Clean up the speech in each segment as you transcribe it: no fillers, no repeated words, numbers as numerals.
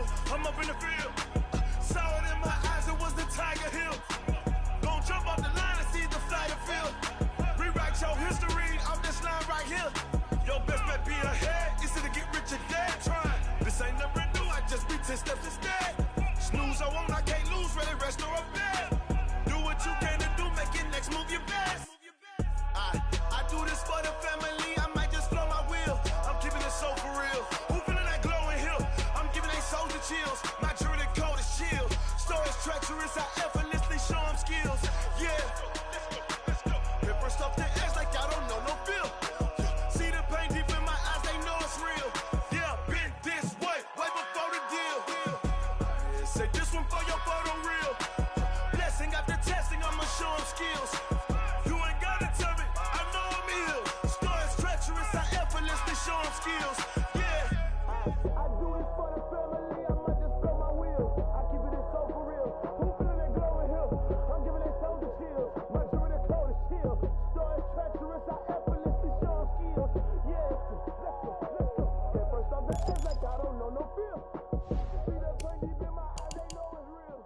river, I'm up in the field. Saw it in my eyes, it was the Tiger Hill. Gon' jump off the line and see the flight of field. Rewrite your history off this line right here. Your best bet be ahead, easy to get rich or dead trying. This ain't never new, I just be 10 steps instead. Snooze I won't, I can't lose, really rest or a bed. Do what you can to do, make your next move your best. I do this for the family, I might just flow my wheel. I'm keeping it so for real. Who feeling that glowing hill? I'm giving they soldier chills. My jewelry coat is chill. Stories treacherous, I effortlessly show them skills. Yeah. Paper stuff the edge like I don't know no feel. See the pain deep in my eyes, they know it's real. Yeah, been this way before the deal. Say this one for your photo reel. Blessing after testing, I'ma show them skills. You ain't gotta tell me, I know I'm ill. Stories treacherous, I effortlessly show them skills. Yeah. I do this for the family, I might just blow my wheel. I keep it so for real. Who feeling that glowing hill? I'm giving they soldier chills. My jewelry coat is chill. Stories treacherous, I effortlessly show them skills. Yeah, let's go. Get first off the edge like I don't know no feel. See that pain deep in my eyes, they know it's real.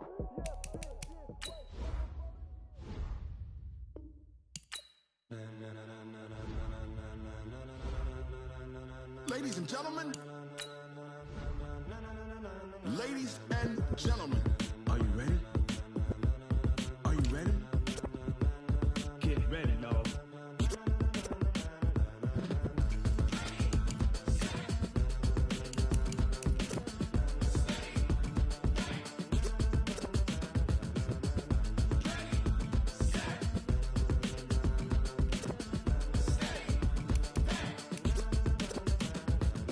Ladies and gentlemen, ladies and gentlemen, are you ready? Are you ready? Get ready, dog.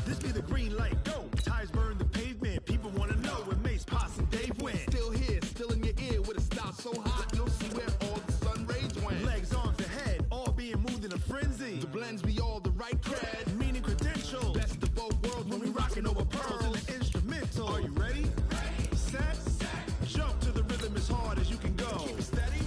This be the green light, go. Tires burn the pavement. People wanna know where Mace, Potts, and Dave went. Still here, still in your ear with a style so hot, you'll see where all the sun rays went. Legs, arms, and head, all being moved in a frenzy. The blends be all the right cred. Meaning credentials. Best of both worlds When we rockin' over pearls in the instrumental. Are you ready? Set, jump to the rhythm as hard as you can go. Keep it steady,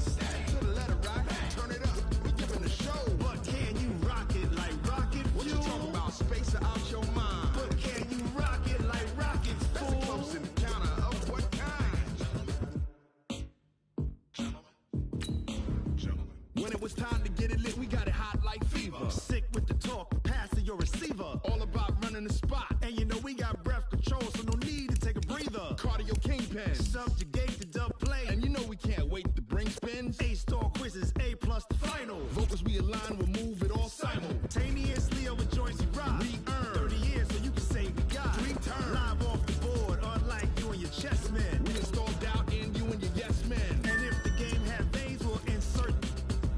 to the letter right. Turn it up, we giving the show. But can you rock it like rocket What you fuel? talking about? Space or out your mind? But can you rock it like rockets, That's a fool? close encounter of what kind? Gentlemen. When it was time to get it lit, we got it hot like fever. Sick with the talk, pass to your receiver. All about running the spot. And you know we got breath control, so no need to take a breather. Cardio kingpin. Subjugate the dub plane. And you know we can't wait to bring spins. A-star quizzes, A+ the final. Vocals we align, we'll move it all Simultaneously over joints we rock. We earn 30 years, so you can say we got 3 turns. live off the board, unlike you and your chess men. We install doubt in you and your yes men. And if the game had veins, we'll insert.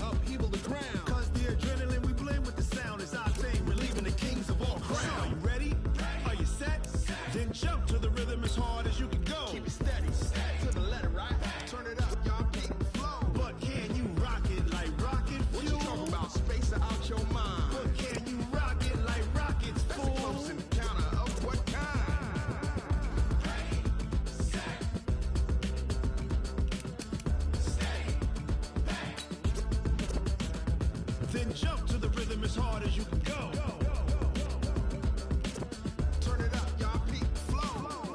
Upheaval the ground. Cause the adrenaline we blend with the sound is our thing. Relieving the kings of all So are crown. you ready? Are you set? Then jump to the rhythm as hard as you can go. Keep it steady, to the letter right. Turn it up, y'all keep the flow. But can you rock it like rocket What fuel? you talking about? Space or out your mind? But can you rock it like rockets, That's a fool? close encounter of what kind? Then jump to the rhythm as hard as you can go. Turn it up, y'all keep the flow.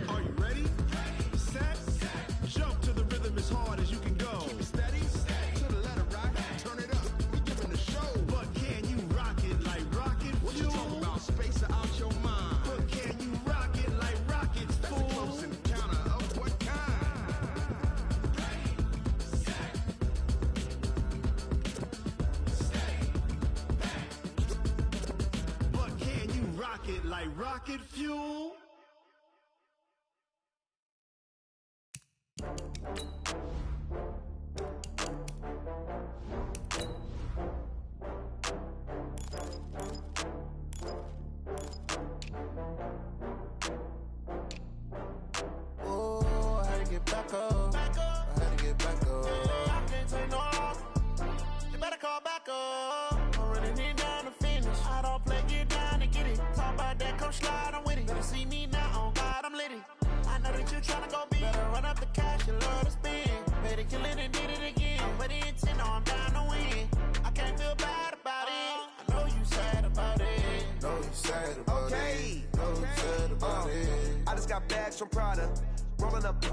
Are you ready? Set, jump to the rhythm as hard as you can go. Keep it steady, to the letter right. Turn it up, we giving the show. But can you rock it like rocket What you fuel? talking about? Space or out your mind? But can you rock it like rockets, That's a fool? close encounter of what kind? But can you rock it like rocket fuel? Oh, I had to get back up. I had to get back up. I can't take no loss. You better call back up. I'm really need down to finish. I don't play, get down and get it. come slide, I'm with it. Better see me now, on God, I'm lit it. I know that you tryna go big. Better run up the cash, you love to spend. Better kill it and did it again. But the intent, no, I'm down to win. I can't feel bad about it. I know you sad about it. Know you sad about it. Know you sad about it. I just got bags from Prada. Rolling up.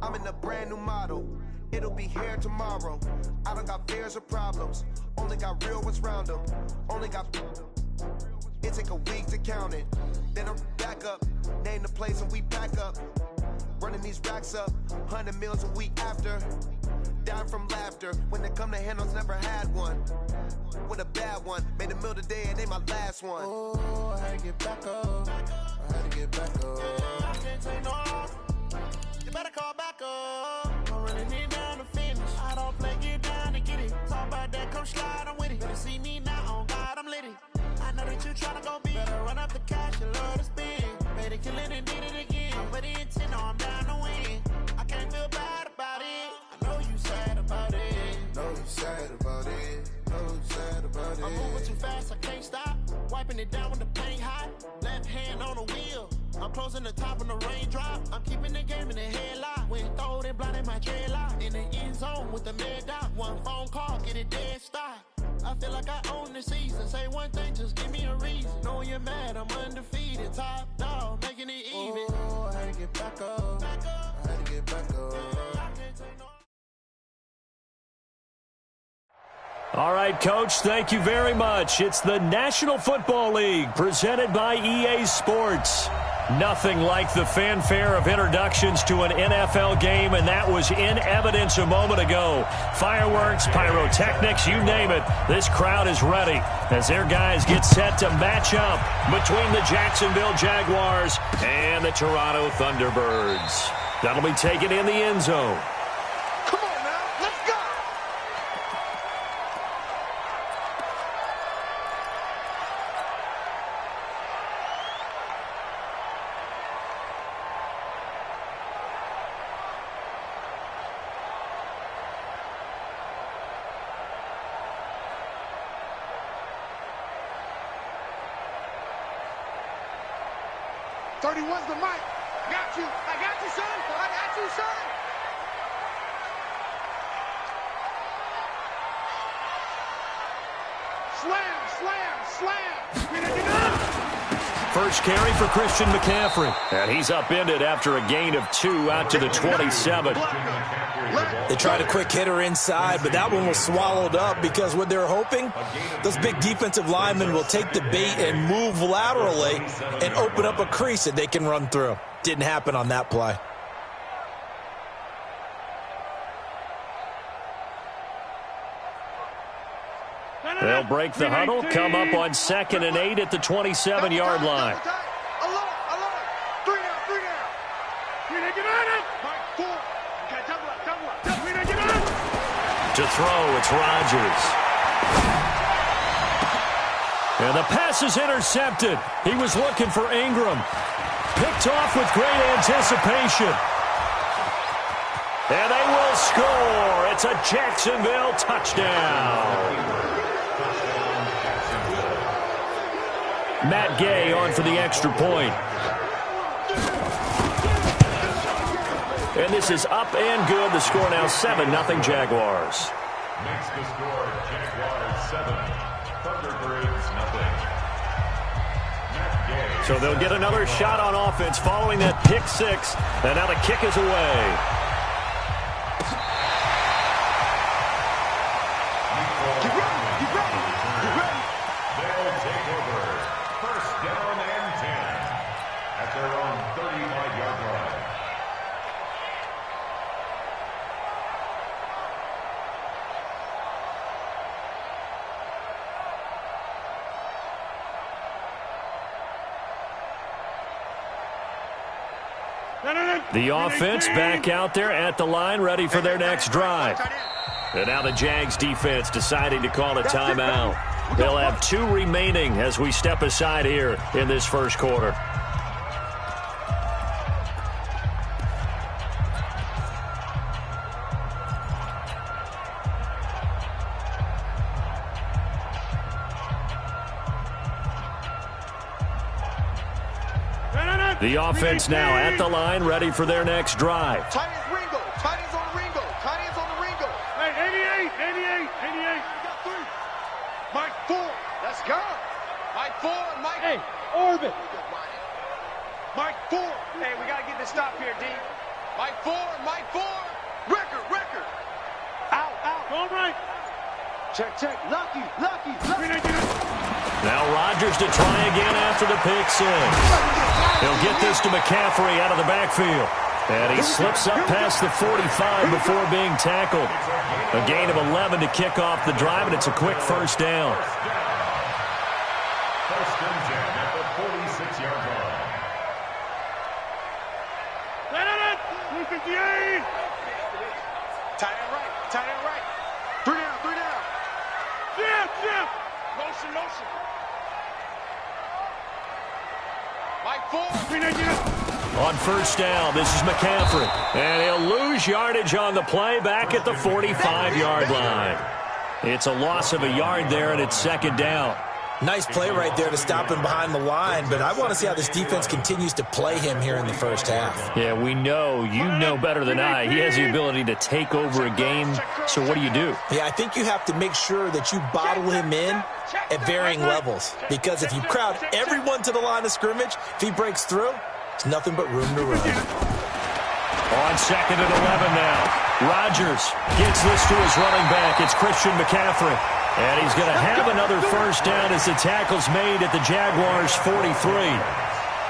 I'm in a brand new model. It'll be here tomorrow. I don't got fears or problems. Only got real ones round them. Only got. It take a week to count it. Then I'm back up. Name the place and we pack up. Running these racks up. 100 meals a week after. Dying from laughter. When it come to handles, never had one. With a bad one. Made a meal today and they my last one. Oh, I had to get back up. I had to get back up. I can't take no off. You better call back up. I'm running it down to finish. I don't play, get down to get it. Talk about that, come slide, I'm with it. Better see me now, on God, I'm lit it. I know that you tryna go big. Better run up the cash, you love to spend. Better kill it and did it again. But the intent, no, I'm down to win. I can't feel bad about it. I know you sad about it. Know you sad about it. Know you sad about it. I'm moving too fast, I can't stop. Wiping it down with the paint hot. Left hand on the wheel. I'm closing the top on the raindrop. I'm keeping the game in the headlock. When throwed and blinded my dreadlock. In the end zone with the mad dot. One phone call, get it dead stop. I feel like I own the season. Say one thing, just give me a reason. Knowing you're mad, I'm undefeated. Top dog, making it even. Oh, I had to get back up. I had to get back up. All right, Coach, thank you very much. It's the National Football League presented by EA Sports. Nothing like the fanfare of introductions to an NFL game, and that was in evidence a moment ago. Fireworks, pyrotechnics, you name it. This crowd is ready as their guys get set to match up between the Jacksonville Jaguars and the Toronto Thunderbirds. That'll be taken in the end zone. Come on now, let's go. Where's the mic? Got you. I got you, son. I got you, son. Slam. First carry for Christian McCaffrey. And he's upended after a gain of 2 out to the 27. They tried a quick hitter inside, but that one was swallowed up because what they're hoping, those big defensive linemen will take the bait and move laterally and open up a crease that they can run through. Didn't happen on that play. They'll break the huddle, come up on 2nd and 8 at the 27-yard line. To throw, it's Rodgers. And the pass is intercepted. He was looking for Ingram. Picked off with great anticipation. And they will score. It's a Jacksonville touchdown. Matt Gay on for the extra point. And this is up and good. The score now 7-0 Jaguars. Makes the score Jaguars 7, Thunderbirds 0. So they'll get another shot on offense following that pick 6. And now the kick is away. They'll take over. First down and 10 at their own 35-yard line. The offense back out there at the line, ready for their next drive. And now the Jags defense deciding to call a timeout. They'll have 2 remaining as we step aside here in this first quarter. The offense now at the line, ready for their next drive. Tight ends Ringo. Tight ends on the Ringo. Tight ends on the Ringo. Hey, 88. Got 3. Mike 4. Let's go. Mike 4 and Mike. Hey, Orbit. Mike 4. Hey, we got to get this stop here, D. Mike 4. Mike 4. Record. Out. Go right. Check. Lucky. Now Rodgers to try again after the pick six. He'll get this to McCaffrey out of the backfield. And he slips up past the 45 before being tackled. A gain of 11 to kick off the drive, and it's a quick first down. First and 10 at the 46-yard line. 258. Tight end right. 3 down. Jim. Motion. Mike 4. On first down, this is McCaffrey. And he'll lose yardage on the play back at the 45-yard line. It's a loss of a yard there, and it's second down. Nice play right there to stop him behind the line, but I want to see how this defense continues to play him here in the first half. Yeah, we know. You know better than I. He has the ability to take over a game, so what do you do? Yeah, I think you have to make sure that you bottle him in at varying levels, because if you crowd everyone to the line of scrimmage, if he breaks through, it's nothing but room to run. On second and 11 now. Rodgers gets this to his running back. It's Christian McCaffrey. And he's going to have another first down as the tackle's made at the Jaguars' 43.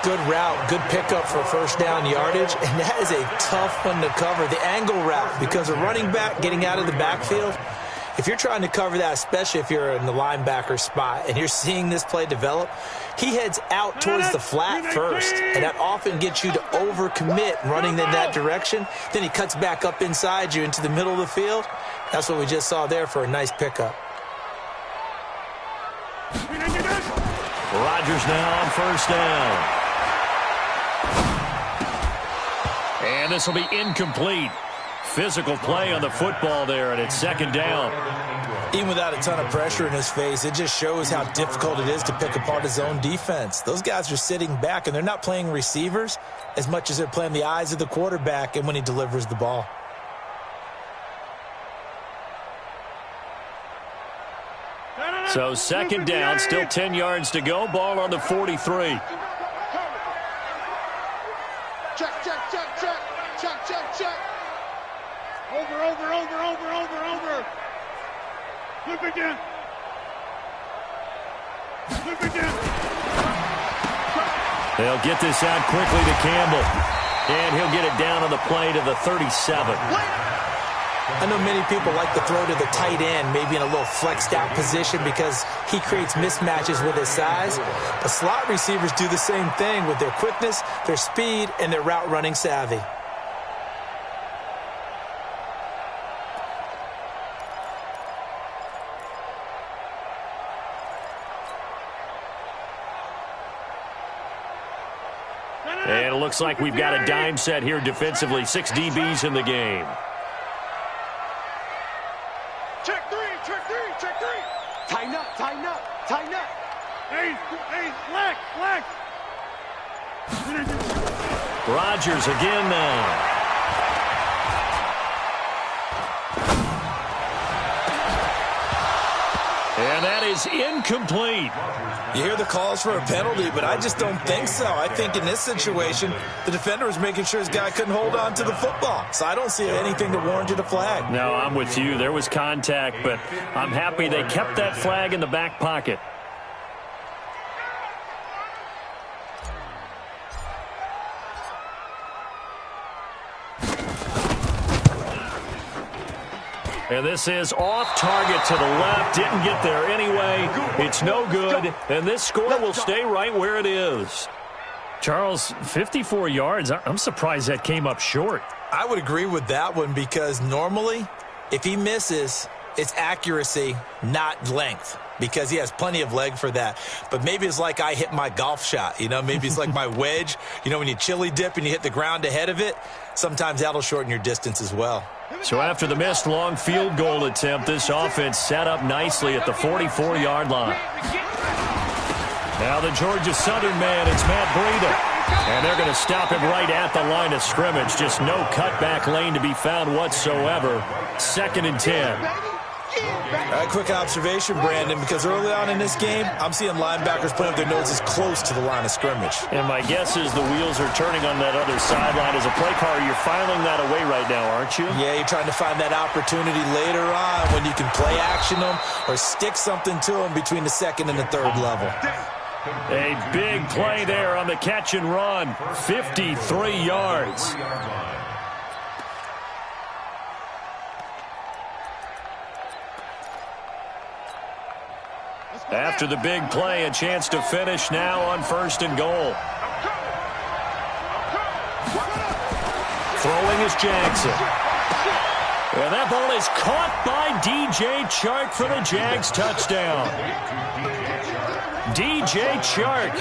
Good route, good pickup for first down yardage, and that is a tough one to cover, the angle route, because a running back getting out of the backfield, if you're trying to cover that, especially if you're in the linebacker spot and you're seeing this play develop, he heads out towards the flat first, and that often gets you to overcommit running in that direction. Then he cuts back up inside you into the middle of the field. That's what we just saw there for a nice pickup. Rodgers now on first down. And this will be incomplete. Physical play on the football there, and it's second down. Even without a ton of pressure in his face, it just shows how difficult it is to pick apart his own defense. Those guys are sitting back, and they're not playing receivers as much as they're playing the eyes of the quarterback and when he delivers the ball. So second down, still 10 yards to go. Ball on the 43. Check. Over. Flip again. They'll get this out quickly to Campbell. And he'll get it down on the play to the 37. I know many people like to throw to the tight end, maybe in a little flexed out position because he creates mismatches with his size. But slot receivers do the same thing with their quickness, their speed, and their route running savvy. And it looks like we've got a dime set here defensively. 6 DBs in the game. Check three. Tighten up. Hey, flex. Rodgers again now. And that is incomplete. You hear the calls for a penalty, but I just don't think so. I think in this situation, the defender was making sure his guy couldn't hold on to the football. So I don't see anything that warranted a flag. No, I'm with you. There was contact, but I'm happy they kept that flag in the back pocket. And this is off target to the left. Didn't get there anyway. It's no good. And this score will stay right where it is. Charles, 54 yards. I'm surprised that came up short. I would agree with that one because normally, if he misses, it's accuracy, not length, because he has plenty of leg for that. But maybe it's like I hit my golf shot. Maybe it's like my wedge. When you chili dip and you hit the ground ahead of it, sometimes that'll shorten your distance as well. So after the missed long field goal attempt, this offense set up nicely at the 44-yard line. Now the Georgia Southern man, it's Matt Breida. And they're going to stop him right at the line of scrimmage. Just no cutback lane to be found whatsoever. 2nd and 10. Quick observation, Brandon, because early on in this game, I'm seeing linebackers putting up their noses close to the line of scrimmage. And my guess is the wheels are turning on that other sideline. As a play caller, you're filing that away right now, aren't you? Yeah, you're trying to find that opportunity later on when you can play action them or stick something to them between the 2nd and the 3rd level. A big play there on the catch and run. 53 yards. After the big play, a chance to finish now on 1st and goal. Throwing is Jackson. And that ball is caught by DJ Chark for the Jags touchdown. DJ Chark,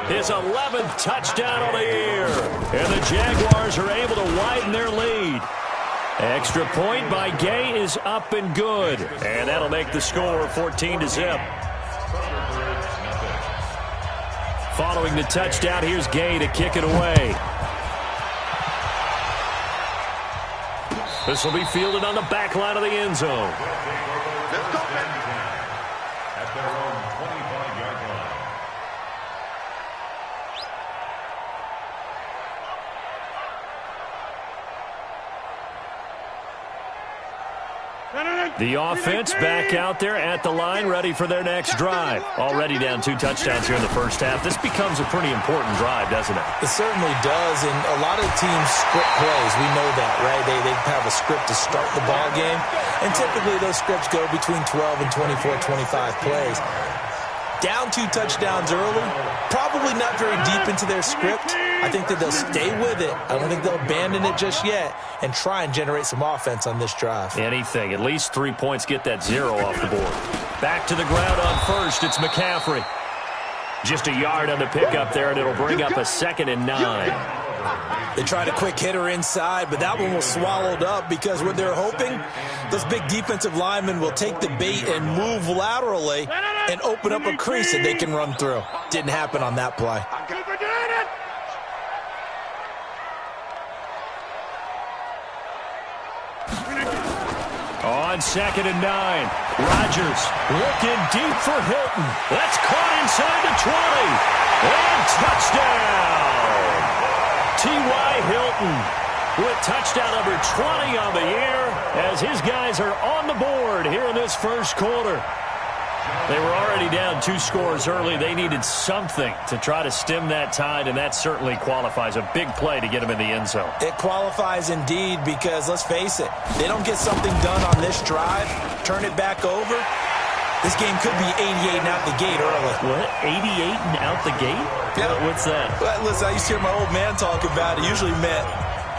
his 11th touchdown of the year. And the Jaguars are able to widen their lead. Extra point by Gay is up and good. And that'll make the score 14-0. Following the touchdown, here's Gay to kick it away. This will be fielded on the back line of the end zone. Let's go, man. At their own 25-yard line. The offense back out there at the line, ready for their next drive. Already down 2 touchdowns here in the first half. This becomes a pretty important drive, doesn't it? It certainly does, and a lot of teams script plays. We know that, right? They have a script to start the ball game, and typically those scripts go between 12 and 24, 25 plays. Down 2 touchdowns early, probably not very deep into their script. I think that they'll stay with it. I don't think they'll abandon it just yet and try and generate some offense on this drive. Anything. At least 3 points, get that 0 off the board. Back to the ground on 1st. It's McCaffrey. Just a yard on the pickup there, and it'll bring up a 2nd and 9. They tried a quick hitter inside, but that one was swallowed up because what they're hoping, those big defensive linemen will take the bait and move laterally and open up a crease that they can run through. Didn't happen on that play. On 2nd and 9, Rodgers looking deep for Hilton. That's caught inside the 20. And touchdown! T.Y. Hilton with touchdown number 20 on the year as his guys are on the board here in this first quarter. They were already down 2 scores early. They needed something to try to stem that tide, and that certainly qualifies. A big play to get them in the end zone. It qualifies indeed because, let's face it, they don't get something done on this drive, turn it back over, this game could be 88 and out the gate early. What? 88 and out the gate? Yeah. What's that? Well, listen, I used to hear my old man talk about it. Usually meant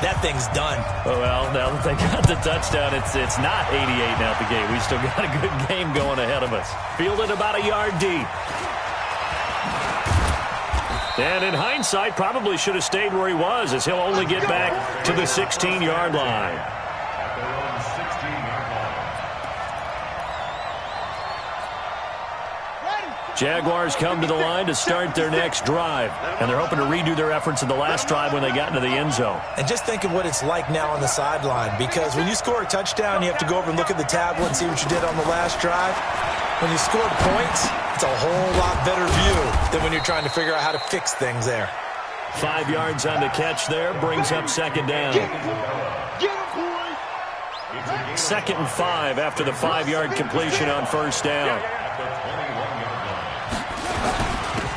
that thing's done. Well, now that they got the touchdown, it's not 88 and out the gate. We still got a good game going ahead of us. Fielded about a yard deep. And in hindsight, probably should have stayed where he was, as he'll only get back to the 16-yard line. At their own 16-yard line. Jaguars come to the line to start their next drive, and they're hoping to redo their efforts in the last drive when they got into the end zone. And just think of what it's like now on the sideline, because when you score a touchdown, you have to go over and look at the tablet and see what you did on the last drive. When you scored points, it's a whole lot better view than when you're trying to figure out how to fix things there. 5 yards on the catch there, brings up 2nd down. 2nd and 5 after the 5-yard completion on 1st down.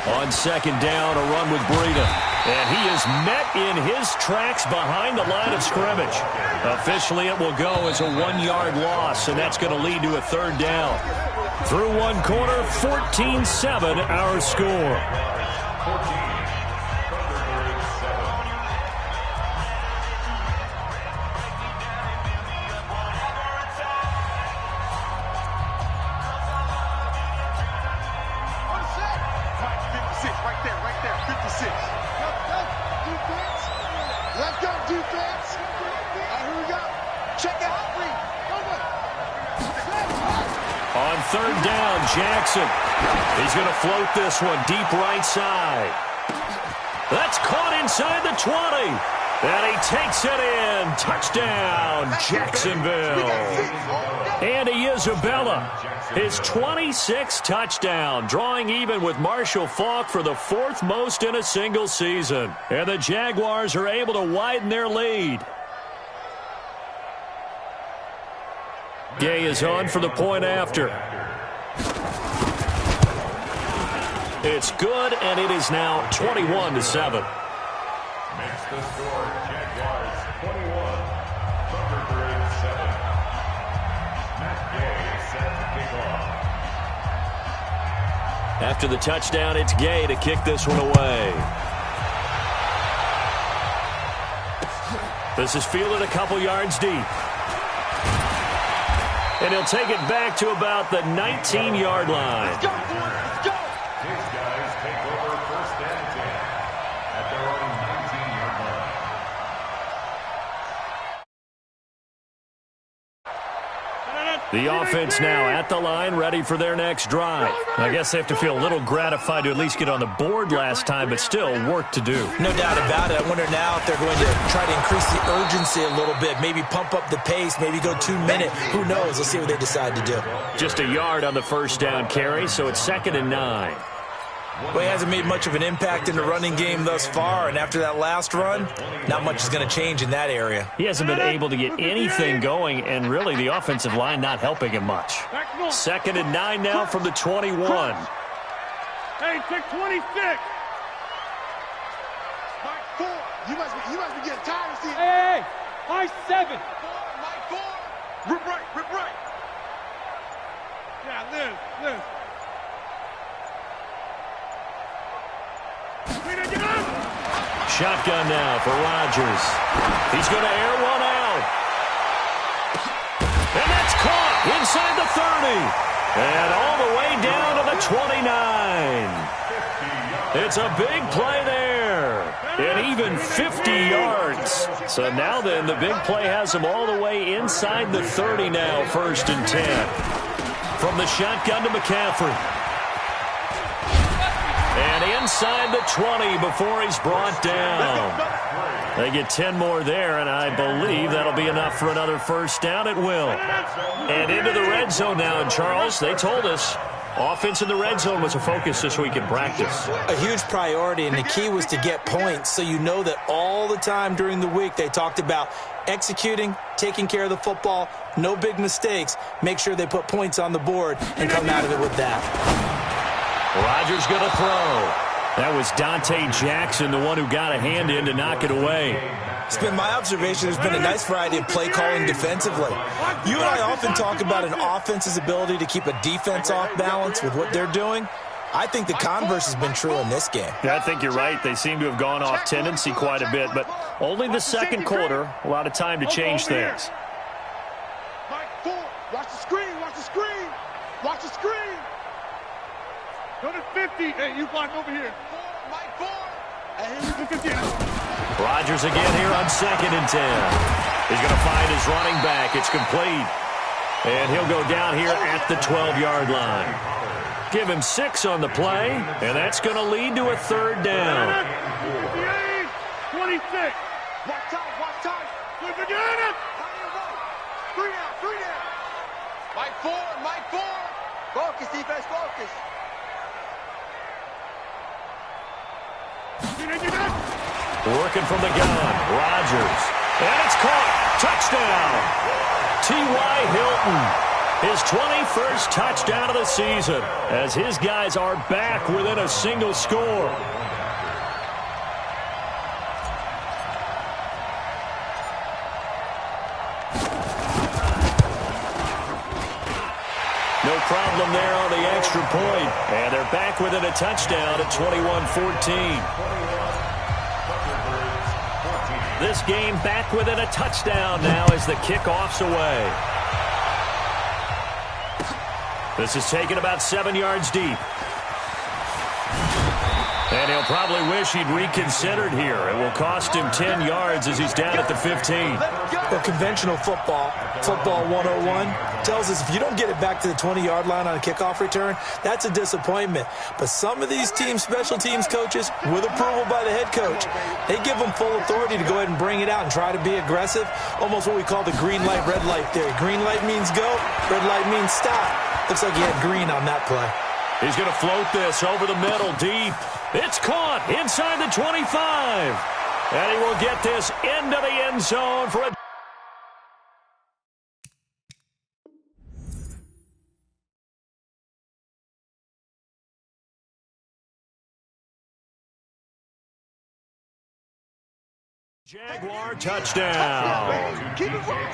On 2nd down, a run with Breida. And he is met in his tracks behind the line of scrimmage. Officially, it will go as a 1-yard loss, and that's going to lead to a 3rd down. Through 1 quarter, 14-7 our score. On 3rd down, Jackson. He's going to float this one deep right side. That's caught inside the 20. And he takes it in. Touchdown, Jacksonville. Andy Isabella, his 26th touchdown, drawing even with Marshall Faulk for the 4th most in a single season. And the Jaguars are able to widen their lead. Gay is on for the point after. It's good, and it is now 21-7. Makes the score Jaguars 21, Thunderbirds 7. Matt Gay set to kick off. After the touchdown, it's Gay to kick this one away. This is fielded a couple yards deep. And he'll take it back to about the 19-yard line. Let's go. His guys take over first and 10 at their own 19-yard line. The offense now at the line, ready for their next drive. I guess they have to feel a little gratified to at least get on the board last time, but still work to do. No doubt about it. I wonder now if they're going to try to increase the urgency a little bit, maybe pump up the pace, maybe go 2-minute. Who knows? Let's see what they decide to do. Just a yard on the first down carry, so it's 2nd and 9. Well, he hasn't made much of an impact in the running game thus far, and after that last run, not much is going to change in that area. He hasn't been able to get anything going, and really the offensive line not helping him much. 2nd and 9 now from the 21. Hey, check 26. Mike 4. You must be getting tired of seeing. Hey, Mike 7. Mike 4. Rip right. Yeah, Liz. Shotgun now for Rodgers. He's going to air one out. And that's caught inside the 30. And all the way down to the 29. It's a big play there. And even 50 yards. So now then, the big play has him all the way inside the 30 now, 1st and 10. From the shotgun to McCaffrey. And inside the 20 before he's brought down. They get 10 more there, and I believe that'll be enough for another first down. It will. And into the red zone now. And, Charles, they told us offense in the red zone was a focus this week in practice. A huge priority, and the key was to get points. So you know that all the time during the week they talked about executing, taking care of the football, no big mistakes. Make sure they put points on the board and come out of it with that. Rodgers going to throw. That was Dante Jackson, the one who got a hand in to knock it away. It's been my observation there's been a nice variety of play calling defensively. You and I often talk about an offense's ability to keep a defense off balance with what they're doing. I think the converse has been true in this game. Yeah, I think you're right. They seem to have gone off tendency quite a bit, but only the second quarter, a lot of time to change things. Mike 4. Watch the screen. Watch the screen. Go to 50. Hey, you block over here. Mike 4. Rodgers again here on 2nd and 10. He's going to find his running back. It's complete. And he'll go down here at the 12-yard line. Give him 6 on the play, and that's going to lead to a 3rd down. 26. Watch time. Flip again. 3 down. Mike 4. Focus, defense, focus. Working from the gun, Rodgers. And it's caught. Touchdown. T.Y. Hilton. His 21st touchdown of the season as his guys are back within a single score. No problem there on the extra point. And they're back within a touchdown at 21-14. This game back within a touchdown now as the kickoff's away. This is taken about 7 yards deep. And he'll probably wish he'd reconsidered here. It will cost him 10 yards as he's down at the 15. Well, conventional football 101, tells us if you don't get it back to the 20-yard line on a kickoff return, that's a disappointment. But some of these special teams coaches, with approval by the head coach, they give them full authority to go ahead and bring it out and try to be aggressive. Almost what we call the green light, red light theory. Green light means go, red light means stop. Looks like he had green on that play. He's going to float this over the middle, deep. It's caught inside the 25. And he will get this into the end zone for a... Jaguar touchdown.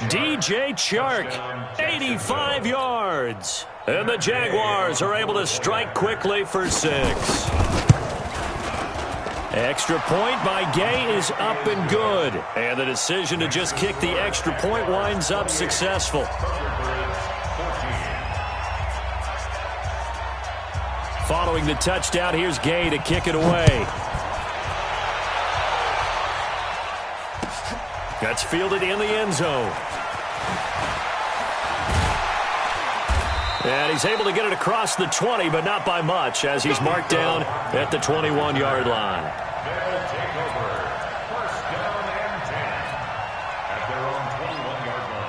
DJ Chark, 85 yards. And the Jaguars are able to strike quickly for 6. Extra point by Gay is up and good. And the decision to just kick the extra point winds up successful. Following the touchdown, here's Gay to kick it away. That's fielded in the end zone. And he's able to get it across the 20, but not by much, as he's marked down at the 21-yard line. They'll take over. First down and 10 at their own 21-yard line.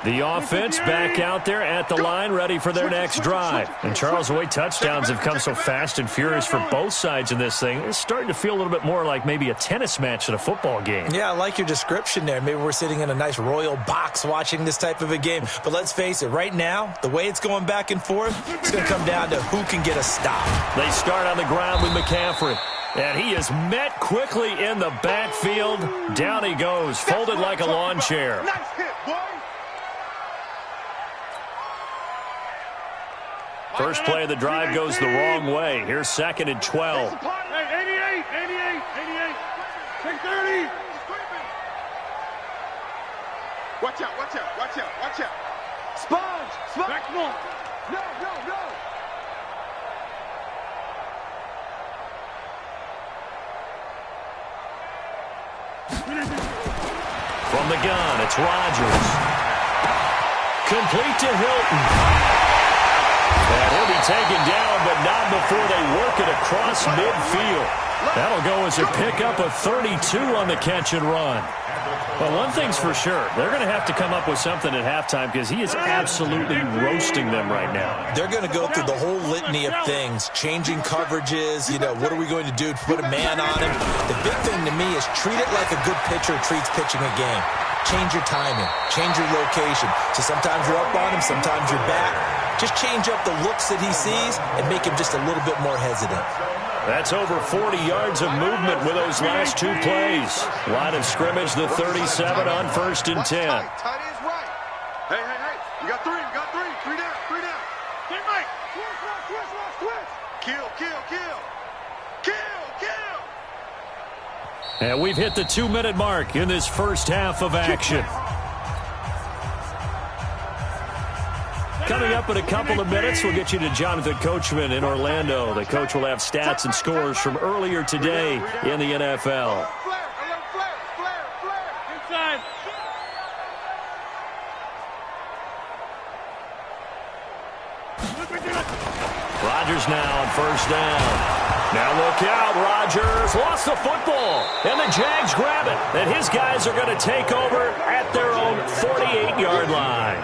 The offense back out there at the line, ready for their next drive. And Charles, the way touchdowns have come so fast and furious for both sides in this thing, it's starting to feel a little bit more like maybe a tennis match than a football game. Yeah, I like your description there. Maybe we're sitting in a nice royal box watching this type of a game. But let's face it, right now, the way it's going back and forth, it's going to come down to who can get a stop. They start on the ground with McCaffrey. And he is met quickly in the backfield. Down he goes, folded like a lawn chair. Nice hit, boy. First play of the drive goes the wrong way. Here's 2nd and 12. Hey, 88. Take 30. Watch out. Sponge. Back more. No. From the gun, it's Rodgers. Complete to Hilton. And he'll be taken down, but not before they work it across midfield. That'll go as a pickup of 32 on the catch and run. Well, one thing's for sure. They're going to have to come up with something at halftime because he is absolutely roasting them right now. They're going to go through the whole litany of things, changing coverages, what are we going to do to put a man on him? The big thing to me is treat it like a good pitcher treats pitching a game. Change your timing, change your location. So sometimes you're up on him, sometimes you're back. Just change up the looks that he sees and make him just a little bit more hesitant. That's over 40 yards of movement with those last 2 plays. Line of scrimmage, the 37 on 1st and 10. Tight is right. Hey. You got 3. 3 down. Get right. Switch. Kill. And we've hit the 2-minute mark in this first half of action. Coming up in a couple of minutes, we'll get you to Jonathan Coachman in Orlando. The coach will have stats and scores from earlier today in the NFL. Inside. Rodgers now on 1st down. Now look out, Rodgers lost the football, and the Jags grab it. And his guys are going to take over at their own 48-yard line.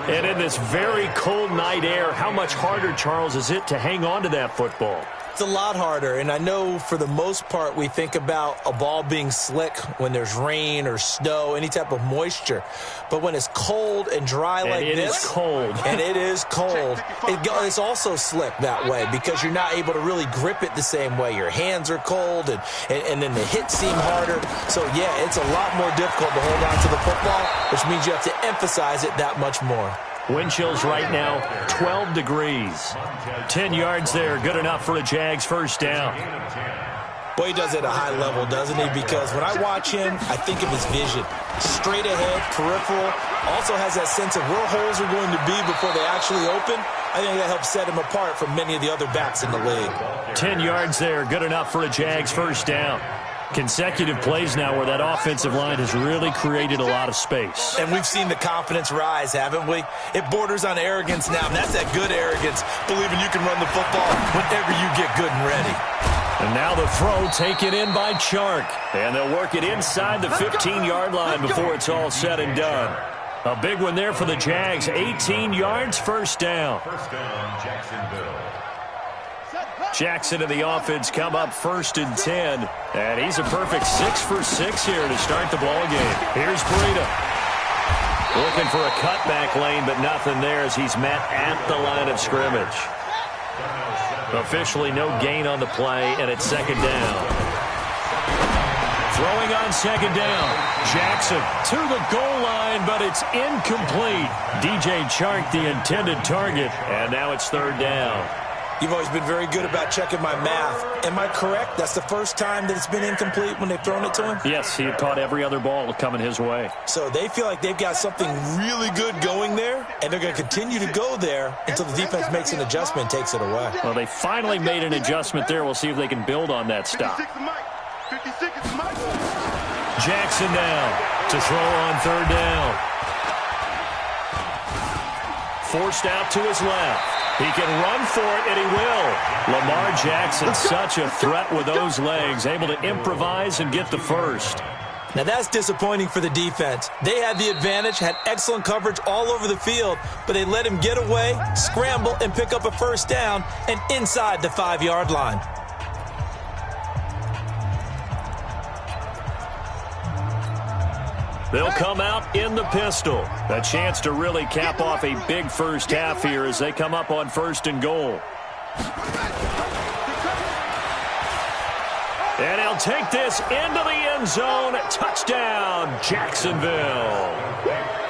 And in this very cold night air, how much harder, Charles, is it to hang on to that football? It's a lot harder, and I know for the most part we think about a ball being slick when there's rain or snow, any type of moisture. But when it's cold and dry like this, it is cold. And it is cold, it's also slick that way because you're not able to really grip it the same way. Your hands are cold, and then the hits seem harder. So, yeah, it's a lot more difficult to hold on to the football, which means you have to emphasize it that much more. Wind chills right now, 12 degrees. 10 yards there, good enough for a Jags first down. Boy, he does it at a high level, doesn't he? Because when I watch him, I think of his vision. Straight ahead, peripheral, also has that sense of where holes are going to be before they actually open. I think that helps set him apart from many of the other backs in the league. 10 yards there, good enough for a Jags first down. Consecutive plays now where that offensive line has really created a lot of space. And we've seen the confidence rise, haven't we? It borders on arrogance now, and that's that good arrogance, believing you can run the football whenever you get good and ready. And now the throw taken in by Chark. And they'll work it inside the 15-yard line before it's all said and done. A big one there for the Jags. 18 yards, first down. First down, Jacksonville. Jackson and the offense come up 1st and 10. And he's a perfect 6 for 6 here to start the ball game. Here's Breida. Looking for a cutback lane, but nothing there as he's met at the line of scrimmage. Officially no gain on the play, and it's second down. Throwing on second down. Jackson to the goal line, but it's incomplete. DJ Chark, the intended target, and now it's third down. You've always been very good about checking my math. Am I correct? That's the first time that it's been incomplete when they've thrown it to him? Yes, he had caught every other ball coming his way. So they feel like they've got something really good going there, and they're going to continue to go there until the defense makes an adjustment and takes it away. Well, they finally made an adjustment there. We'll see if they can build on that stop. Jackson down to throw on third down. Forced out to his left. He can run for it, and he will. Lamar Jackson, such a threat with those legs, able to improvise and get the first. Now that's disappointing for the defense. They had the advantage, had excellent coverage all over the field, but they let him get away, scramble, and pick up a first down, and inside the 5-yard line. They'll come out in the pistol. A chance to really cap off a big first half here as they come up on 1st and goal. And he'll take this into the end zone. Touchdown, Jacksonville.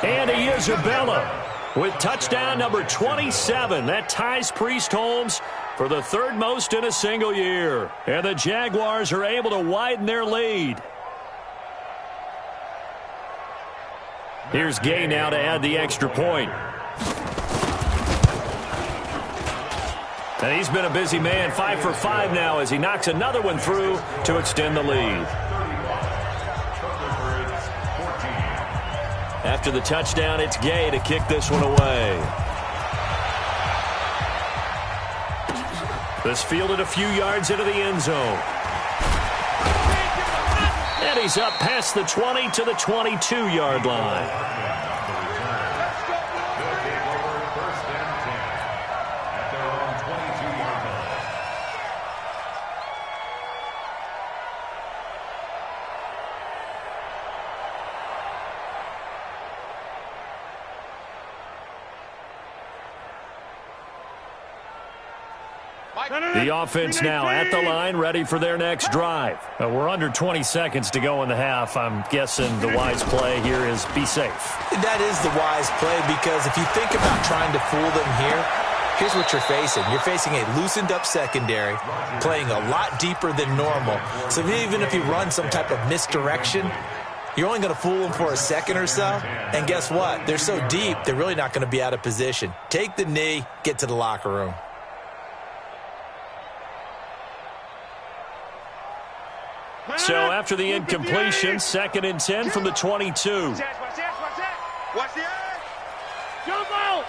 Andy Isabella with touchdown number 27. That ties Priest Holmes for the 3rd most in a single year. And the Jaguars are able to widen their lead. Here's Gay now to add the extra point. And he's been a busy man, 5 for 5 now as he knocks another one through to extend the lead. After the touchdown, it's Gay to kick this one away. This fielded a few yards into the end zone. And he's up past the 20 to the 22-yard line. The offense now at the line, ready for their next drive. We're under 20 seconds to go in the half. I'm guessing the wise play here is be safe. That is the wise play because if you think about trying to fool them here, here's what you're facing. You're facing a loosened-up secondary, playing a lot deeper than normal. So even if you run some type of misdirection, you're only going to fool them for a second or so. And guess what? They're so deep, they're really not going to be out of position. Take the knee, get to the locker room. So after the incompletion, 2nd and 10 from the 22. Watch the edge. Jump out.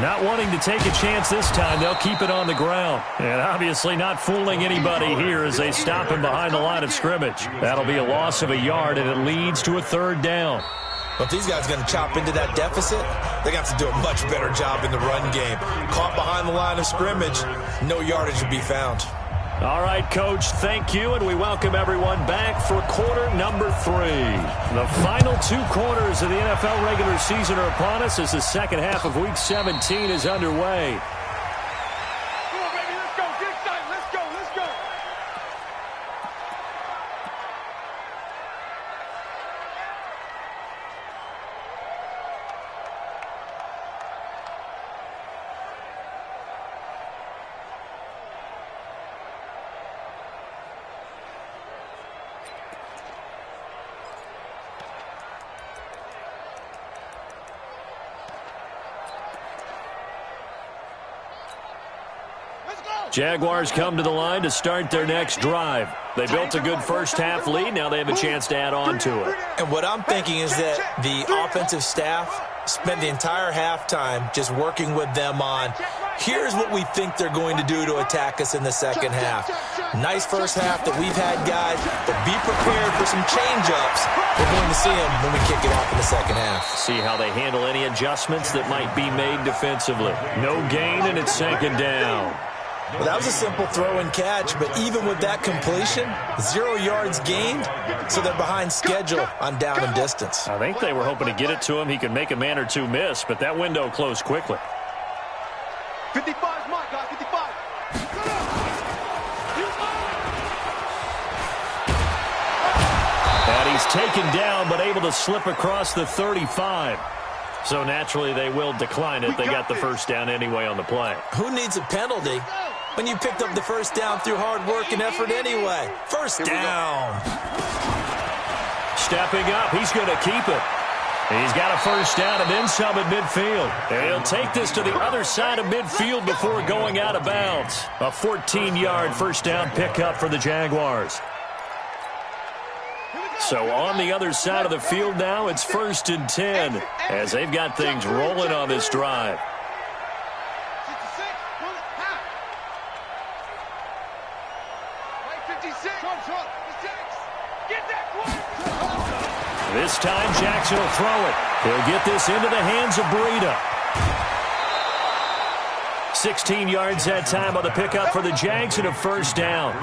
Not wanting to take a chance this time, they'll keep it on the ground. And obviously not fooling anybody here as they stop him behind the line of scrimmage. That'll be a loss of a yard, and it leads to a 3rd down. Well, if these guys are going to chop into that deficit, they're going to have to do a much better job in the run game. Caught behind the line of scrimmage, no yardage to be found. All right, Coach, thank you, and we welcome everyone back for quarter number 3. The final 2 quarters of the NFL regular season are upon us as the second half of Week 17 is underway. Come on, baby, let's go. Get excited. Let's go. Let's go. Jaguars come to the line to start their next drive. They built a good first-half lead. Now they have a chance to add on to it. And what I'm thinking is that the offensive staff spent the entire halftime just working with them on, here's what we think they're going to do to attack us in the second half. Nice first half that we've had, guys, but be prepared for some change-ups. We're going to see them when we kick it off in the second half. See how they handle any adjustments that might be made defensively. No gain, and it's second down. Well, that was a simple throw and catch, but even with that completion, 0 yards gained, so they're behind schedule on down and distance. I think they were hoping to get it to him. He could make a man or two miss, but that window closed quickly. 55 is mine, guys, 55. And he's taken down, but able to slip across the 35. So naturally, they will decline it. They got the first down anyway on the play. Who needs a penalty when you picked up the first down through hard work and effort anyway? First down. Stepping up, he's going to keep it. He's got a first down and then some at midfield. And he'll take this to the other side of midfield before going out of bounds. A 14-yard first down pickup for the Jaguars. So on the other side of the field now, it's 1st and 10 as they've got things rolling on this drive. This time, Jackson will throw it. He'll get this into the hands of Breida. 16 yards that time on the pickup for the Jags and a first down.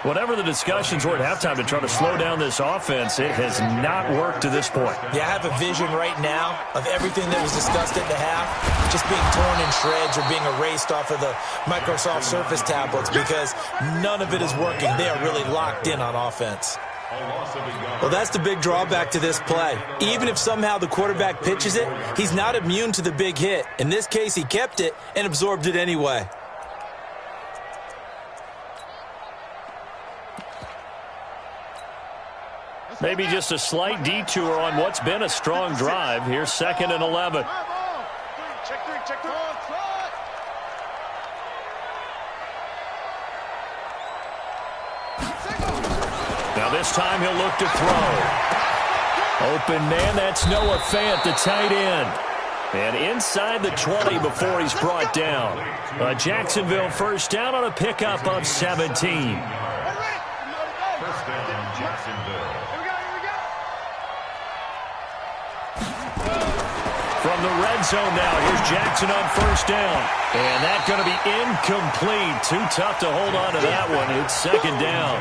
Whatever the discussions were at halftime to try to slow down this offense, it has not worked to this point. Yeah, I have a vision right now of everything that was discussed at the half just being torn in shreds or being erased off of the Microsoft Surface tablets because none of it is working. They are really locked in on offense. Well, that's the big drawback to this play. Even if somehow the quarterback pitches it, he's not immune to the big hit. In this case, he kept it and absorbed it anyway. Maybe just a slight detour on what's been a strong drive. Here's 2nd and 11. Check three. Now this time he'll look to throw. Open man, that's Noah Fant, the tight end. And inside the 20 before he's brought down. A Jacksonville first down on a pickup of 17. First down, Jacksonville. From the red zone now, here's Jackson on first down. And that's going to be incomplete. Too tough to hold on to that one. It's second down.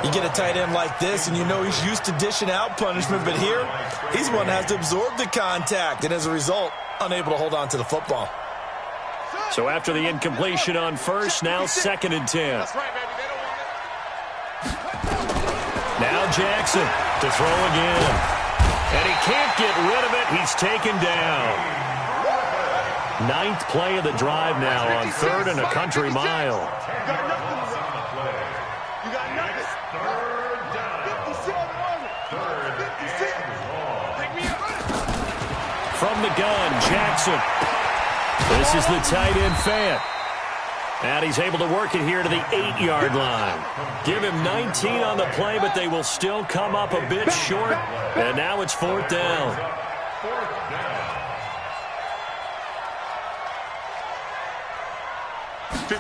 You get a tight end like this, and you know he's used to dishing out punishment, but here, he's one that has to absorb the contact, and as a result, unable to hold on to the football. So after the incompletion on first, now 2nd and 10. Now Jackson to throw again. And he can't get rid of it. He's taken down. 9th play of the drive now on 3rd and a country mile. From the gun, Jackson. This is the tight end Fant. And he's able to work it here to the 8-yard line. Give him 19 on the play, but they will still come up a bit short. And now it's 4th down. He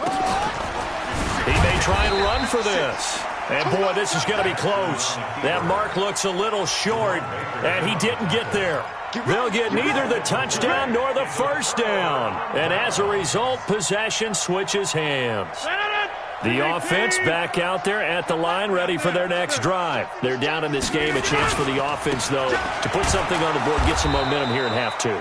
may try and run for this. And, boy, this is going to be close. That mark looks a little short, and he didn't get there. They'll get neither the touchdown nor the first down. And as a result, possession switches hands. The offense back out there at the line, ready for their next drive. They're down in this game. A chance for the offense, though, to put something on the board, get some momentum here in half 2.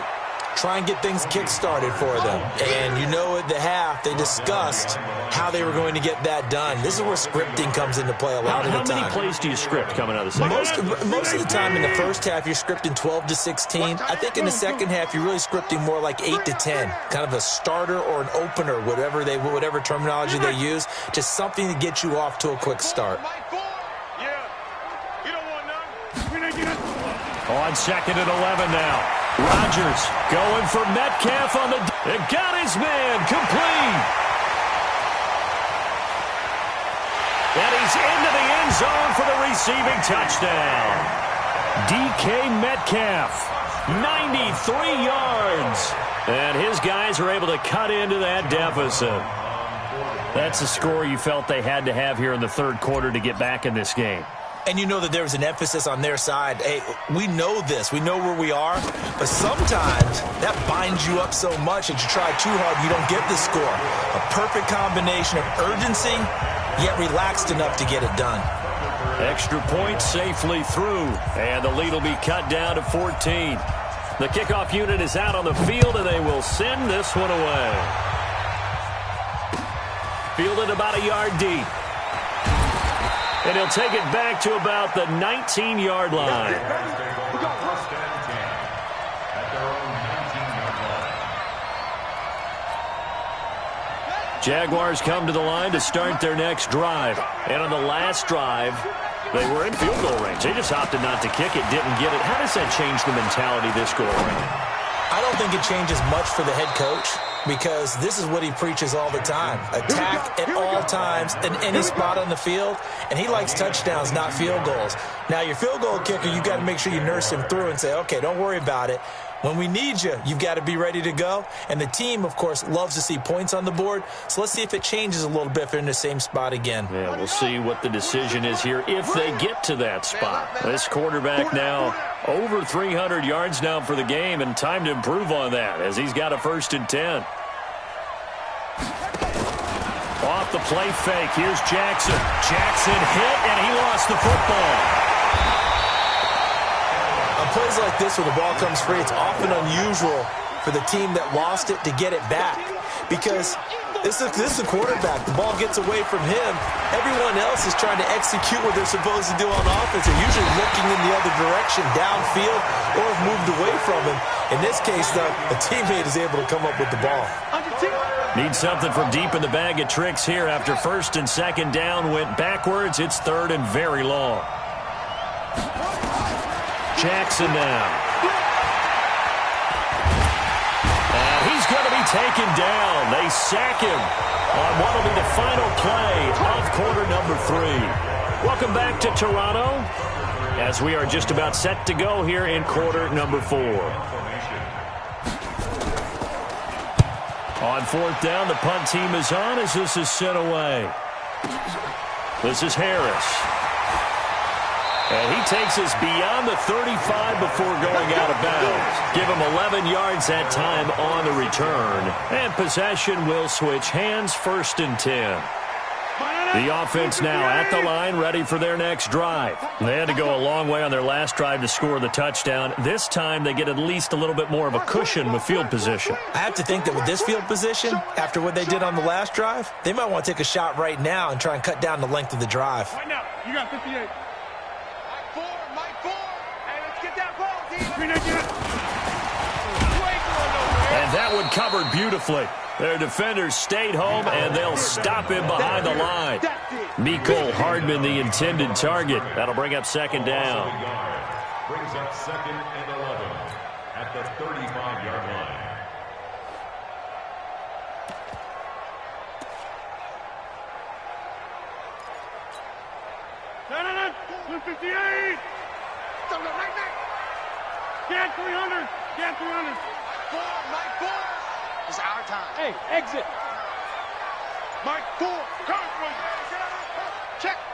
Try and get things kick-started for them. And you know at the half, they discussed how they were going to get that done. This is where scripting comes into play a lot of the time. How many plays do you script coming out of the second? Most of the time in the first half, you're scripting 12 to 16. I think in the second half, you're really scripting more like 8 to 10. Kind of a starter or an opener, whatever terminology they use. Just something to get you off to a quick start. On 2nd and 11 now. Rodgers going for Metcalf on the... It got his man complete. He's into the end zone for the receiving touchdown. DK Metcalf, 93 yards. And his guys are able to cut into that deficit. That's the score you felt they had to have here in the third quarter to get back in this game. And you know that there was an emphasis on their side. Hey, we know this. We know where we are. But sometimes that binds you up so much that you try too hard, you don't get the score. A perfect combination of urgency, yet relaxed enough to get it done. Extra point safely through. And the lead will be cut down to 14. The kickoff unit is out on the field, and they will send this one away. Fielded about a yard deep. And he'll take it back to about the 19-yard line. Jaguars come to the line to start their next drive. And on the last drive, they were in field goal range. They just opted not to kick it, didn't get it. How does that change the mentality this go around? I don't think it changes much for the head coach, because this is what he preaches all the time. Attack at all times in any spot on the field, and he likes touchdowns, not field goals. Now, your field goal kicker, you got to make sure you nurse him through and say, okay, don't worry about it. When we need you, you've got to be ready to go. And the team, of course, loves to see points on the board. So let's see if it changes a little bit if they're in the same spot again. Yeah, we'll see what the decision is here if they get to that spot. This quarterback now over 300 yards now for the game, and time to improve on that as he's got a 1st and 10. Off the play fake. Here's Jackson. Jackson hit, and he lost the football. On plays like this, when the ball comes free, it's often unusual for the team that lost it to get it back, because this is a quarterback. The ball gets away from him. Everyone else is trying to execute what they're supposed to do on offense. They're usually looking in the other direction, downfield, or have moved away from him. In this case, though, a teammate is able to come up with the ball. Need something from deep in the bag of tricks here after 1st and 2nd down went backwards. It's 3rd and very long. Jackson now. And he's going to be taken down. They sack him on what will be the final play of quarter number 3. Welcome back to Toronto as we are just about set to go here in quarter number 4. On 4th down, the punt team is on as this is sent away. This is Harris. And he takes us beyond the 35 before going out of bounds. Give him 11 yards that time on the return. And possession will switch hands, 1st and 10. The offense now at the line, ready for their next drive. They had to go a long way on their last drive to score the touchdown. This time they get at least a little bit more of a cushion with field position. I have to think that with this field position, after what they did on the last drive, they might want to take a shot right now and try and cut down the length of the drive. Right now, you got 58. And that one covered beautifully. Their defenders stayed home, and they'll stop him behind the line. Mecole Hardman, the intended target. That'll bring up 2nd down. Brings up 2nd and 11 at the 35-yard line. No, 58. Get 300. Get 300. Mike 4. It's our time. Hey, exit. Mike 4. Coming for you.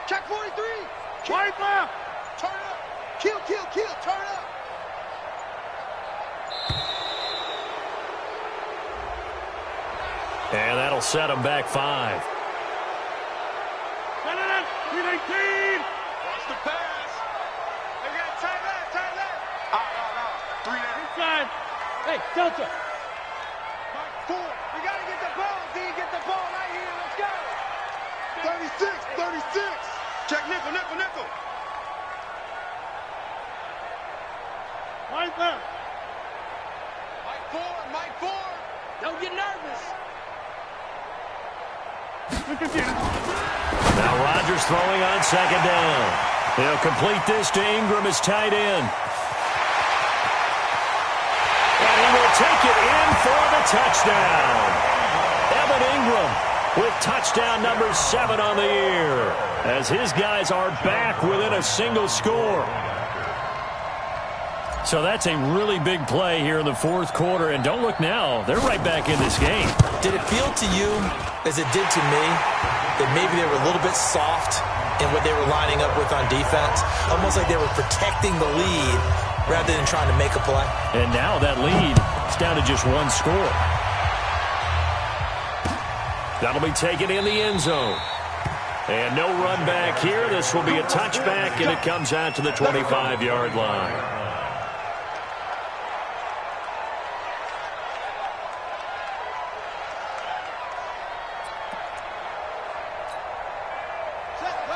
Check 43. Right left. Turn up. Kill. Turn up. And that'll set them back 5. 319. Watch the pass. They got tight left. No. 3 left. Inside. Hey, Delta. Mike 4. We got to get the ball, D. Get the ball right here. Let's go. 36. Check nickel. Right left. Mike 4. Don't get nervous. Now Rodgers throwing on 2nd down. He'll complete this to Ingram as tight end. And he will take it in for the touchdown. Evan Ingram with touchdown number 7 on the year, as his guys are back within a single score. So that's a really big play here in the fourth quarter, and don't look now, they're right back in this game. Did it feel to you, as it did to me, that maybe they were a little bit soft in what they were lining up with on defense? Almost like they were protecting the lead rather than trying to make a play. And now that lead is down to just 1 score. That'll be taken in the end zone. And no run back here. This will be a touchback, and it comes out to the 25-yard line.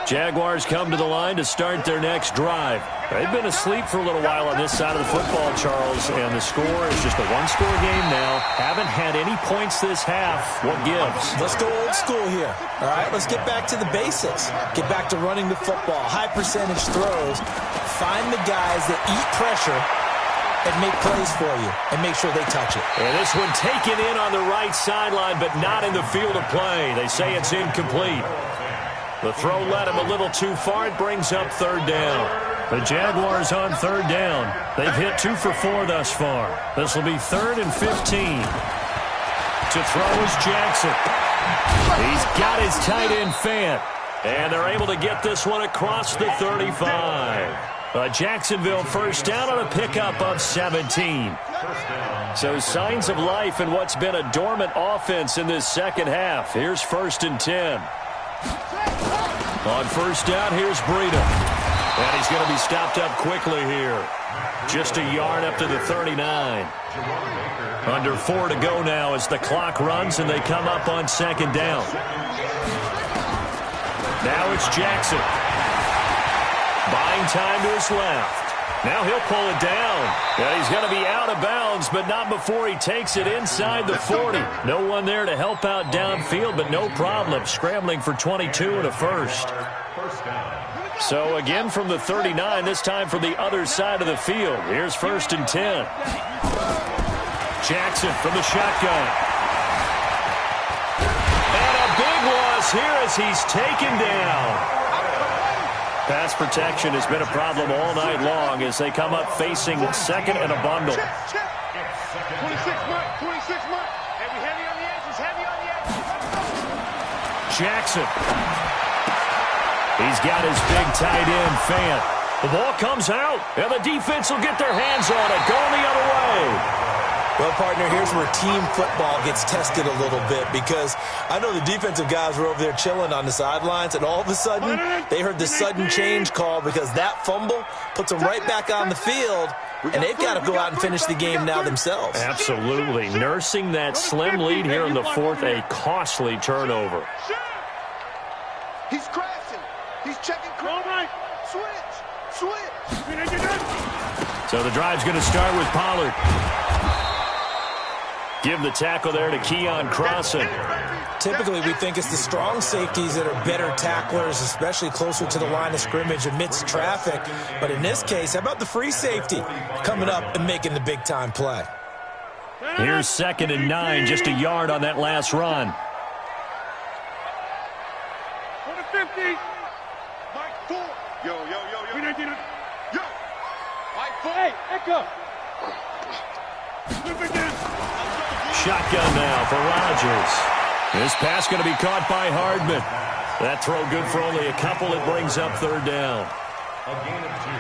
Jaguars come to the line to start their next drive. They've been asleep for a little while on this side of the football, Charles, and the score is just a one-score game now. Haven't had any points this half. What gives? Let's go old school here. All right, let's get back to the basics. Get back to running the football, high-percentage throws. Find the guys that eat pressure and make plays for you and make sure they touch it. And this one taken in on the right sideline, but not in the field of play. They say it's incomplete. The throw led him a little too far. It brings up third down. The Jaguars on third down. They've hit 2 for 4 thus far. This will be 3rd and 15. To throw is Jackson. He's got his tight end Fant. And they're able to get this one across the 35. A Jacksonville first down on a pickup of 17. So signs of life in what's been a dormant offense in this second half. Here's 1st and 10. On first down, here's Breida. And he's going to be stopped up quickly here. Just a yard up to the 39. Under 4 to go now as the clock runs and they come up on 2nd down. Now it's Jackson. Buying time to his left. Now he'll pull it down. Yeah, he's going to be out of bounds, but not before he takes it inside the 40. No one there to help out downfield, but no problem. Scrambling for 22 and a first. So again from the 39, this time from the other side of the field. Here's 1st and 10. Jackson from the shotgun. And a big loss here as he's taken down. Pass protection has been a problem all night long as they come up facing 2nd and a bundle. 26 mark, 26 mark. Heavy on the edges, heavy on the edges. Jackson. He's got his big tight end, Fant. The ball comes out, and the defense will get their hands on it, going the other way. Well, partner, here's where team football gets tested a little bit because I know the defensive guys were over there chilling on the sidelines, and all of a sudden they heard the sudden change call because that fumble puts them right back on the field, and they've got to go out and finish the game now themselves. Absolutely. Nursing that slim lead here in the 4th, a costly turnover. He's crashing. He's checking. Switch. So the drive's going to start with Pollard. Give the tackle there to Keon Crossan. Typically, we think it's the strong safeties that are better tacklers, especially closer to the line of scrimmage amidst traffic. But in this case, how about the free safety coming up and making the big-time play? Here's 2nd and 9, just a yard on that last run. For the 50. Mike 4. Yo. Yo. Mike 4. Hey, Echo. Shotgun now for Rodgers. This pass going to be caught by Hardman. That throw good for only a couple. It brings up 3rd down. A gain of 2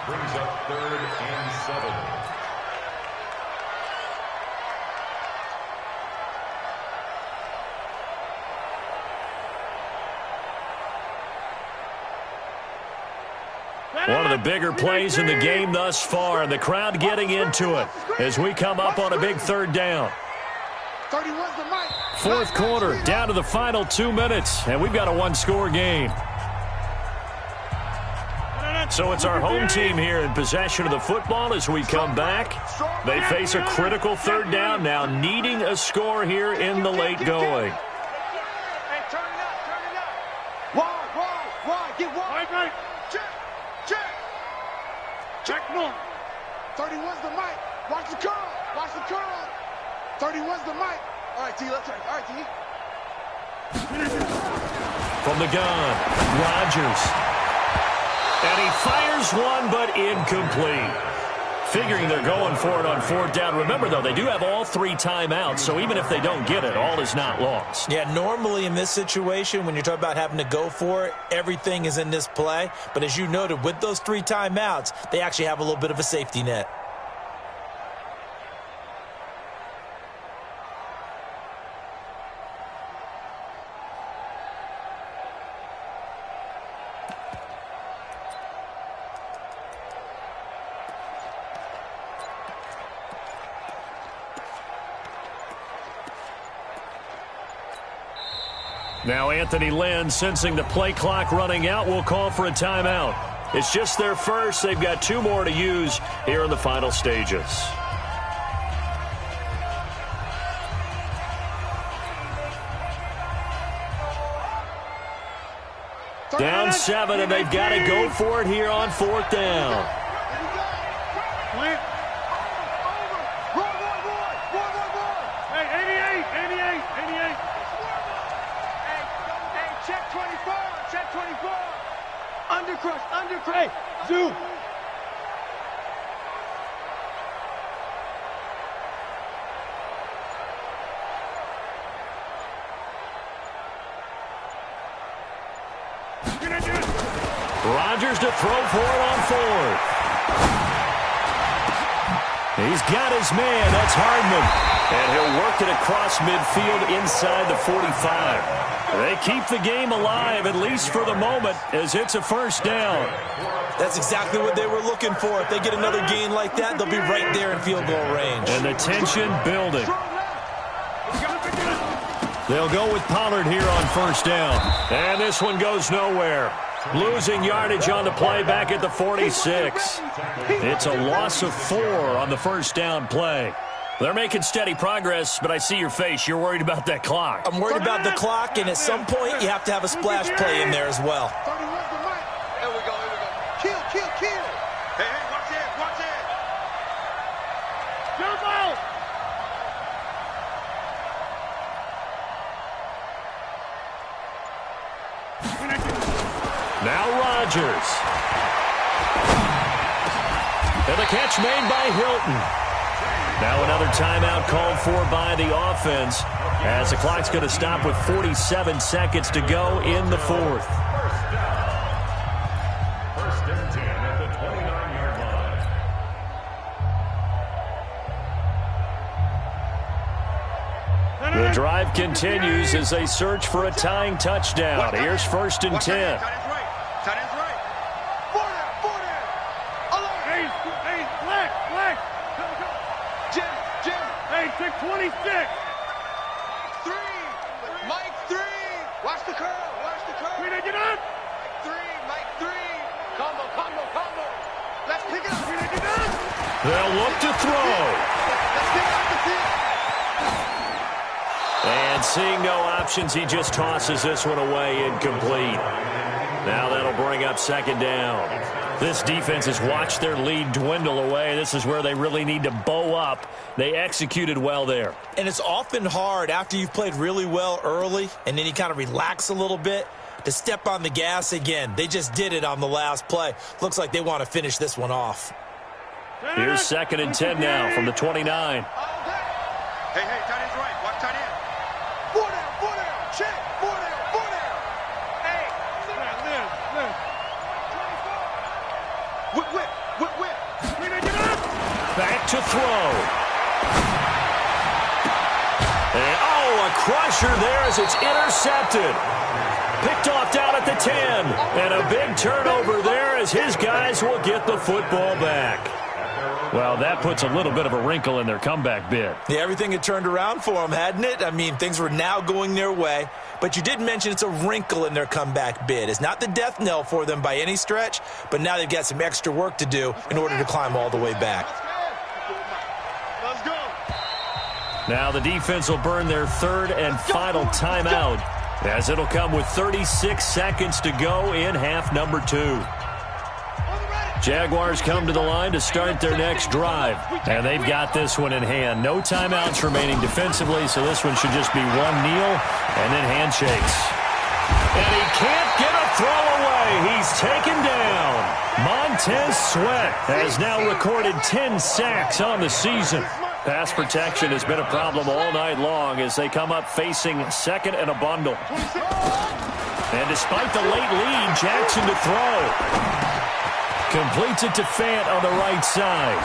brings up 3rd and 7. One of the bigger plays in the game thus far, and the crowd getting into it as we come up on a big 3rd down. 4th quarter, down to the final 2 minutes, and we've got a one-score game. So it's our home team here in possession of the football as we come back. They face a critical 3rd down now, needing a score here in the late going. Hey, turn it up. Wide. Get wide. Right. Check north. 31's the mic. Watch the curl. 31's the mic. All right, T, let's turn. All right, T. From the gun, Rodgers. And he fires one, but incomplete. Figuring they're going for it on fourth down. Remember, though, they do have all 3 timeouts, so even if they don't get it, all is not lost. Yeah, normally in this situation, when you're talking about having to go for it, everything is in this play. But as you noted, with those 3 timeouts, they actually have a little bit of a safety net. Now Anthony Lynn, sensing the play clock running out, will call for a timeout. It's just their first. They've got 2 more to use here in the final stages. Down 7, and they've got to go for it here on fourth down. Hey, Zoo. Rodgers to throw for it on fourth. He's got his man. That's Hardman. And he'll work it across midfield inside the 45. They keep the game alive, at least for the moment, as it's a first down. That's exactly what they were looking for. If they get another gain like that, they'll be right there in field goal range. And the tension building. They'll go with Pollard here on first down. And this one goes nowhere. Losing yardage on the play back at the 46. It's a loss of 4 on the first down play. They're making steady progress, but I see your face. You're worried about that clock. I'm worried about the clock, and at some point, you have to have a splash play in there as well. Here we go, here we go. Kill, kill, kill. Hey, hey, watch it, watch it. Jump out. Now Rodgers. And the catch made by Hilton. Now another timeout called for by the offense as the clock's going to stop with 47 seconds to go in the fourth. First and 10 at the 29-yard line. The drive continues as they search for a tying touchdown. Here's first and 10. Tight end's right. Four down. Hey, black. Jim. Hey, 626. Mike 3. Watch the curl. We didn't get up. Mike 3. Combo. Let's pick it up. We didn't get up. They'll look to throw. Let's pick up the field. And seeing no options, he just tosses this one away, incomplete. Now that'll bring up second down. This defense has watched their lead dwindle away. This is where they really need to bow up. They executed well there. And it's often hard after you've played really well early and then you kind of relax a little bit to step on the gas again. They just did it on the last play. Looks like they want to finish this one off. Here's second and 10 now from the 29. Hey, tight end's right. Watch tight end. Four down. Check. Four down. Hey. Whip. Back to throw. And, a crusher there as it's intercepted. Picked off down at the 10. And a big turnover there as his guys will get the football back. Well, that puts a little bit of a wrinkle in their comeback bid. Yeah, everything had turned around for them, hadn't it? I mean, things were now going their way. But you did mention it's a wrinkle in their comeback bid. It's not the death knell for them by any stretch, but now they've got some extra work to do in order to climb all the way back. Let's go. Now the defense will burn their third and final timeout as it'll come with 36 seconds to go in half number 2. On the ready. Jaguars come to the line to start their next drive. And they've got this one in hand. No timeouts remaining defensively, so this one should just be one kneel and then handshakes. And he can't get a throw away. He's taken down. Montez Sweat has now recorded 10 sacks on the season. Pass protection has been a problem all night long as they come up facing second and a bundle. And despite the late lead, Jackson to throw. Completes it to Fant on the right side.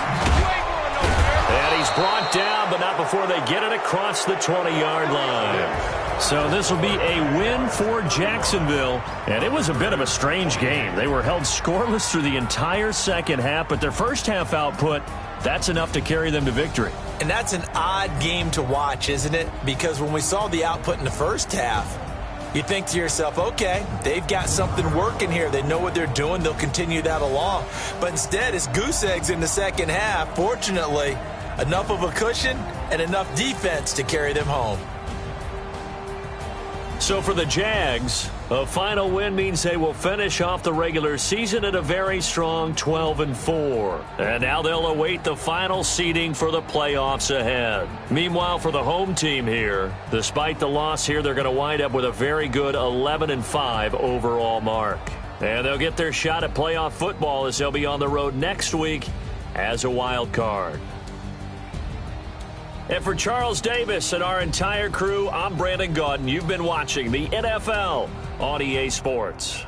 And he's brought down, but not before they get it across the 20-yard line. So this will be a win for Jacksonville. And it was a bit of a strange game. They were held scoreless through the entire second half, but their first half output, that's enough to carry them to victory. And that's an odd game to watch, isn't it? Because when we saw the output in the first half, you think to yourself, okay, they've got something working here. They know what they're doing. They'll continue that along. But instead, it's goose eggs in the second half. Fortunately, enough of a cushion and enough defense to carry them home. So for the Jags, a final win means they will finish off the regular season at a very strong 12-4. And now they'll await the final seeding for the playoffs ahead. Meanwhile, for the home team here, despite the loss here, they're going to wind up with a very good 11-5 overall mark. And they'll get their shot at playoff football as they'll be on the road next week as a wild card. And for Charles Davis and our entire crew, I'm Brandon Gaudin. You've been watching the NFL on EA Sports.